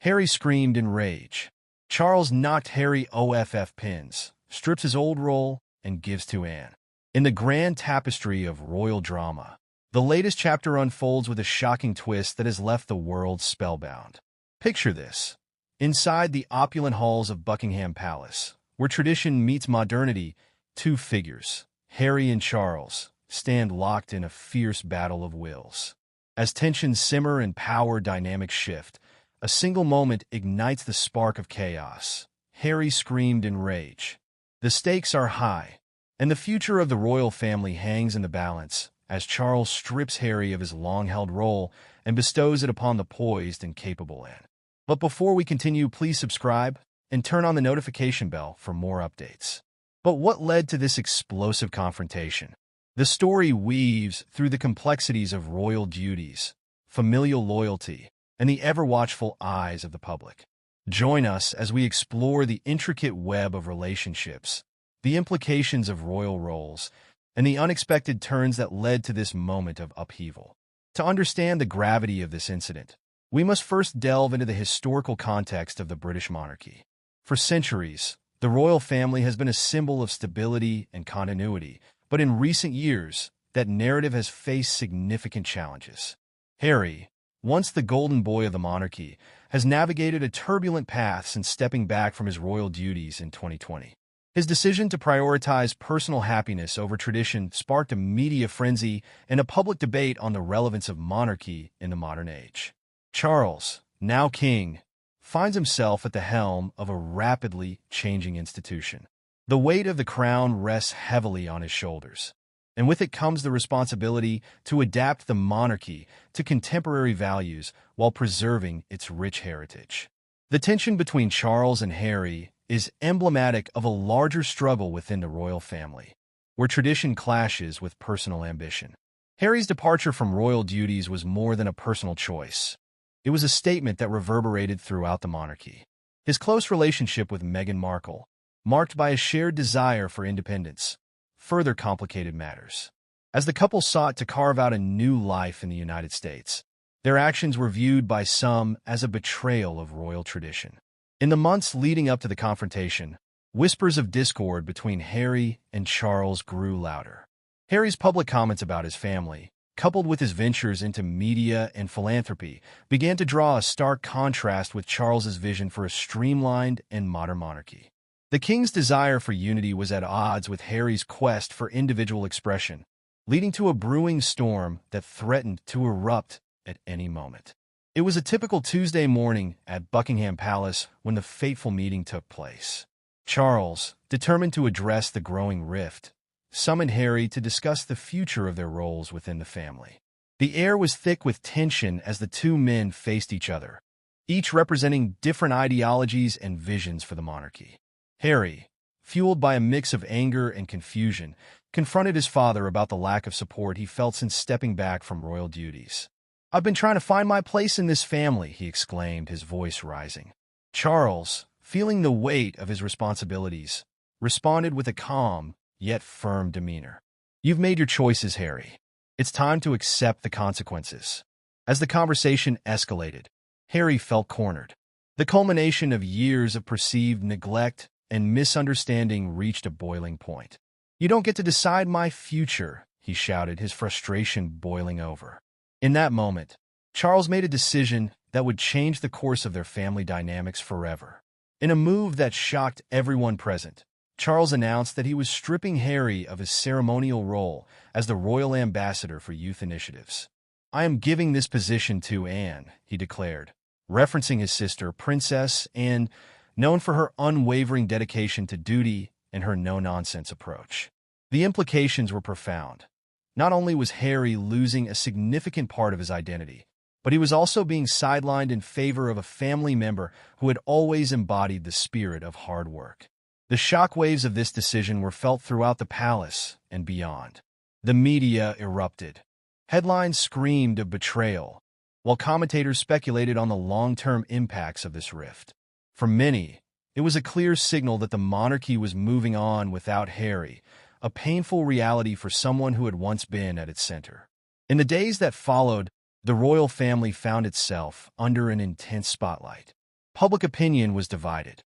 Harry screamed in rage. Charles knocked Harry off pins, strips his old role, and gives to Anne. In the grand tapestry of royal drama, the latest chapter unfolds with a shocking twist that has left the world spellbound. Picture this. Inside the opulent halls of Buckingham Palace, where tradition meets modernity, two figures, Harry and Charles, stand locked in a fierce battle of wills. As tensions simmer and power dynamics shift, a single moment ignites the spark of chaos. Harry screamed in rage. The stakes are high, and the future of the royal family hangs in the balance as Charles strips Harry of his long-held role and bestows it upon the poised and capable Anne. But before we continue, please subscribe and turn on the notification bell for more updates. But what led to this explosive confrontation? The story weaves through the complexities of royal duties, familial loyalty, and the ever-watchful eyes of the public. Join us as we explore the intricate web of relationships, the implications of royal roles, and the unexpected turns that led to this moment of upheaval. To understand the gravity of this incident, we must first delve into the historical context of the British monarchy. For centuries, the royal family has been a symbol of stability and continuity, but in recent years, that narrative has faced significant challenges. Harry, once the golden boy of the monarchy, has navigated a turbulent path since stepping back from his royal duties in 2020. His decision to prioritize personal happiness over tradition sparked a media frenzy and a public debate on the relevance of monarchy in the modern age. Charles, now king, finds himself at the helm of a rapidly changing institution. The weight of the crown rests heavily on his shoulders, and with it comes the responsibility to adapt the monarchy to contemporary values while preserving its rich heritage. The tension between Charles and Harry is emblematic of a larger struggle within the royal family, where tradition clashes with personal ambition. Harry's departure from royal duties was more than a personal choice. It was a statement that reverberated throughout the monarchy. His close relationship with Meghan Markle, marked by a shared desire for independence, further complicated matters. As the couple sought to carve out a new life in the United States, their actions were viewed by some as a betrayal of royal tradition. In the months leading up to the confrontation, whispers of discord between Harry and Charles grew louder. Harry's public comments about his family, coupled with his ventures into media and philanthropy, began to draw a stark contrast with Charles's vision for a streamlined and modern monarchy. The king's desire for unity was at odds with Harry's quest for individual expression, leading to a brewing storm that threatened to erupt at any moment. It was a typical Tuesday morning at Buckingham Palace when the fateful meeting took place. Charles, determined to address the growing rift, summoned Harry to discuss the future of their roles within the family. The air was thick with tension as the two men faced each other, each representing different ideologies and visions for the monarchy. Harry, fueled by a mix of anger and confusion, confronted his father about the lack of support he felt since stepping back from royal duties. "I've been trying to find my place in this family," he exclaimed, his voice rising. Charles, feeling the weight of his responsibilities, responded with a calm yet firm demeanor. "You've made your choices, Harry. It's time to accept the consequences." As the conversation escalated, Harry felt cornered. The culmination of years of perceived neglect and misunderstanding reached a boiling point. "You don't get to decide my future," he shouted, his frustration boiling over. In that moment, Charles made a decision that would change the course of their family dynamics forever. In a move that shocked everyone present, Charles announced that he was stripping Harry of his ceremonial role as the royal ambassador for youth initiatives. "I am giving this position to Anne," he declared, referencing his sister, Princess Anne, known for her unwavering dedication to duty and her no-nonsense approach. The implications were profound. Not only was Harry losing a significant part of his identity, but he was also being sidelined in favor of a family member who had always embodied the spirit of hard work. The shockwaves of this decision were felt throughout the palace and beyond. The media erupted. Headlines screamed of betrayal, while commentators speculated on the long-term impacts of this rift. For many, it was a clear signal that the monarchy was moving on without Harry, a painful reality for someone who had once been at its center. In the days that followed, the royal family found itself under an intense spotlight. Public opinion was divided.